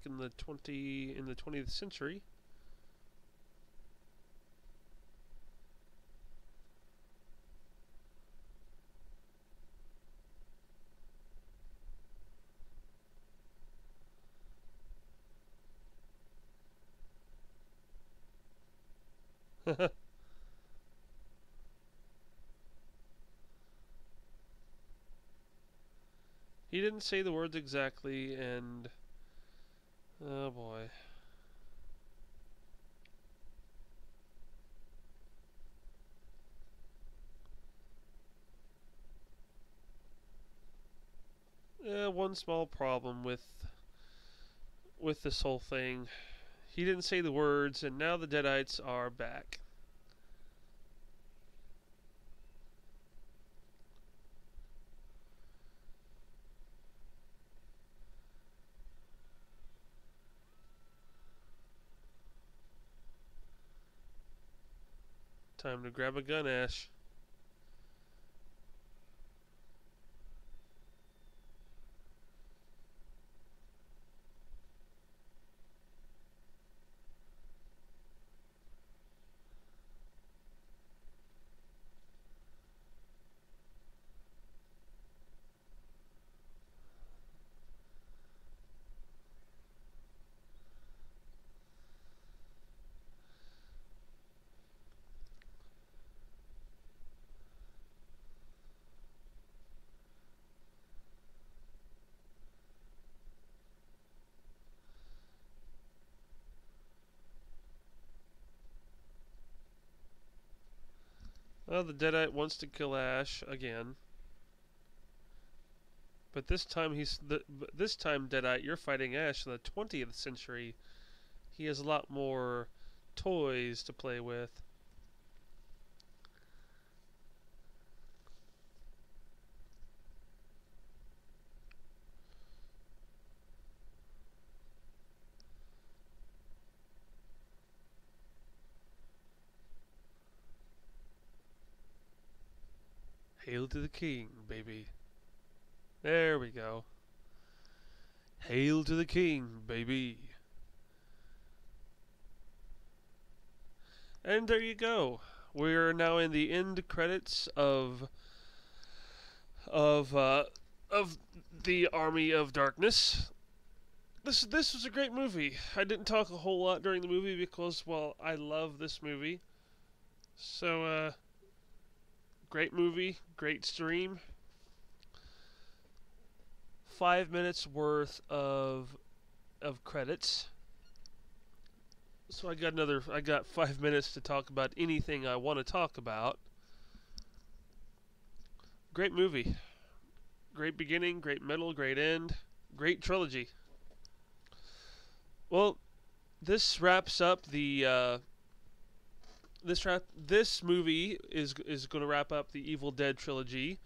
back in the 20th century. He didn't say the words exactly, and oh boy. One small problem with this whole thing. He didn't say the words, and now the Deadites are back. Time to grab a gun, Ash. Well, the Deadite wants to kill Ash again. But this time this time Deadite, you're fighting Ash in the 20th century. He has a lot more toys to play with. Hail to the king, baby. There we go. Hail to the king, baby. And there you go. We're now in the end credits of the Army of Darkness. This was a great movie. I didn't talk a whole lot during the movie because, well, I love this movie. So, great movie, great stream. 5 minutes worth of credits. So I got 5 minutes to talk about anything I want to talk about. Great movie. Great beginning, great middle, great end, great trilogy. Well, this wraps up the this movie is going to wrap up the Evil Dead trilogy.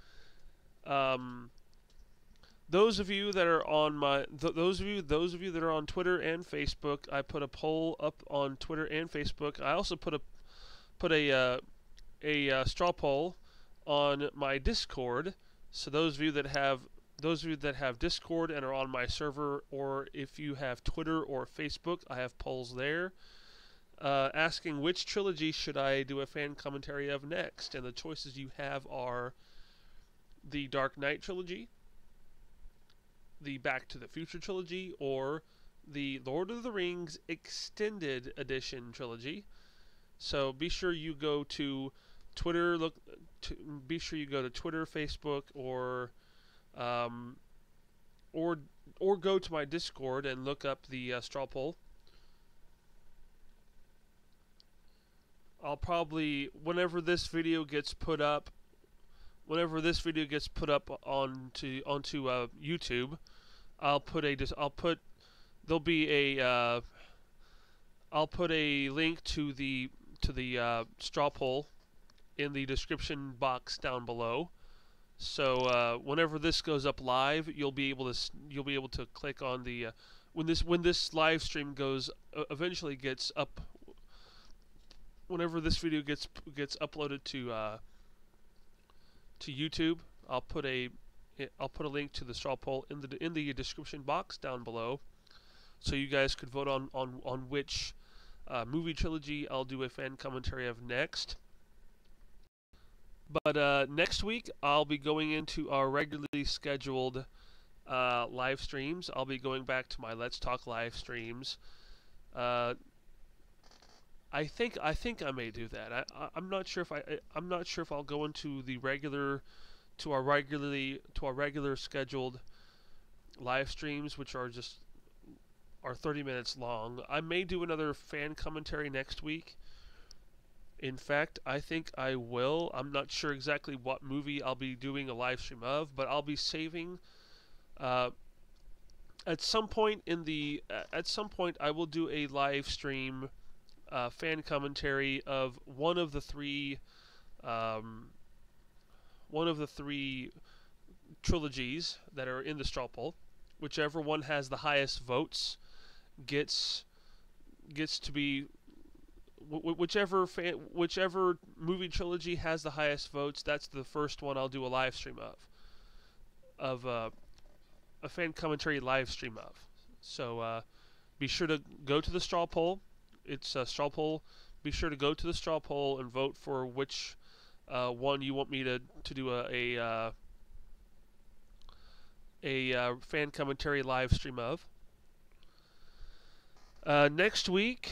Those of you that are on those of you that are on Twitter and Facebook, I put a poll up on Twitter and Facebook. I also put a straw poll on my Discord. So those of you that have Discord and are on my server, or if you have Twitter or Facebook, I have polls there asking which trilogy should I do a fan commentary of next. And the choices you have are the Dark Knight trilogy, the Back to the Future trilogy, or the Lord of the Rings Extended Edition trilogy. So be sure you go to Twitter, be sure you go to Twitter, Facebook, or go to my Discord and look up the straw poll. I'll probably, whenever this video gets put up onto YouTube, I'll put a link to the straw poll in the description box down below. So whenever this goes up live, you'll be able to click on the when this live stream eventually gets up. Whenever this video gets uploaded to YouTube, I'll put a link to the straw poll in the description box down below. so you guys could vote on which movie trilogy I'll do a fan commentary of next. But next week I'll be going into our regularly scheduled live streams. I'll be going back to my Let's Talk live streams. I think I may do that. I'm not sure if I'm not sure if I'll go into the our regular scheduled live streams, which are 30 minutes long. I may do another fan commentary next week. In fact, I think I will. I'm not sure exactly what movie I'll be doing a live stream of, but I'll be saving. At some point I will do a live stream fan commentary of one of the three trilogies that are in the straw poll. Whichever one has the highest votes gets to be whichever movie trilogy has the highest votes. That's the first one I'll do a live stream of a fan commentary live stream of. So be sure to go to the straw poll. It's a straw poll. Be sure to go to the straw poll and vote for which one you want me to do a fan commentary live stream of. Next week,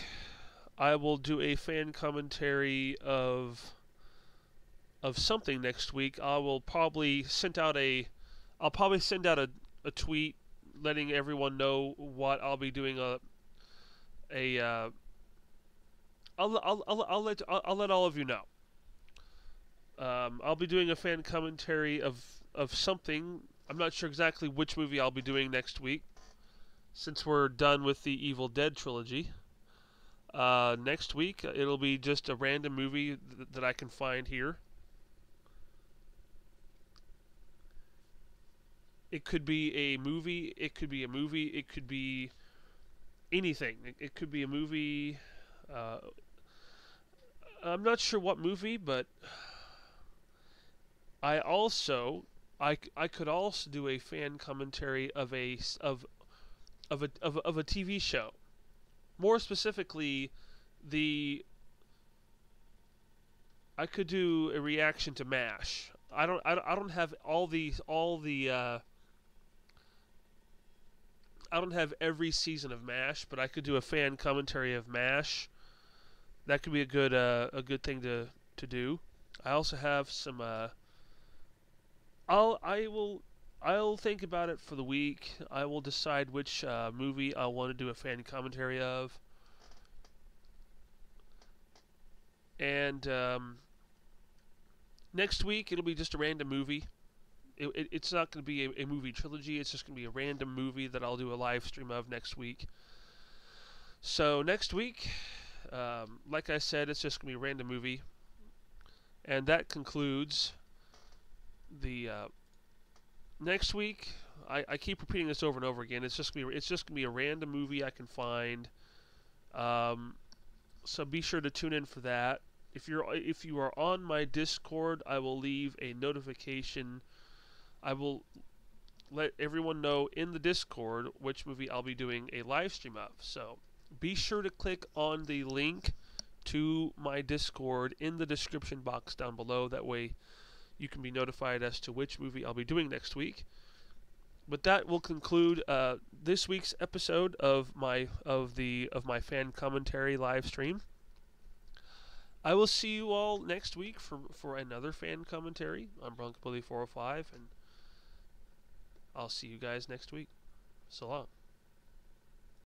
I will do a fan commentary of something next week. I'll probably send out a tweet letting everyone know what I'll be doing. I'll let all of you know. I'll be doing a fan commentary of something. I'm not sure exactly which movie I'll be doing next week, since we're done with the Evil Dead trilogy. Next week, it'll be just a random movie that I can find here. It could be a movie. It could be anything. It could be a movie. I'm not sure what movie, but I could also do a fan commentary of a TV show. More specifically, I could do a reaction to MASH. I don't have I don't have every season of MASH, but I could do a fan commentary of MASH. That could be a good thing to do. I also have some. I'll think about it for the week. I will decide which movie I want to do a fan commentary of. And next week it'll be just a random movie. It's not going to be a movie trilogy. It's just going to be a random movie that I'll do a live stream of next week. So next week, like I said, it's just going to be a random movie. And that concludes the next week. I keep repeating this over and over again. It's just gonna be a random movie I can find. So be sure to tune in for that. If you are on my Discord, I will leave a notification. I will let everyone know in the Discord which movie I'll be doing a live stream of. So be sure to click on the link to my Discord in the description box down below. That way you can be notified as to which movie I'll be doing next week. But that will conclude this week's episode of my fan commentary live stream. I will see you all next week for another fan commentary. I'm Bronco Bully 405, and I'll see you guys next week. So long.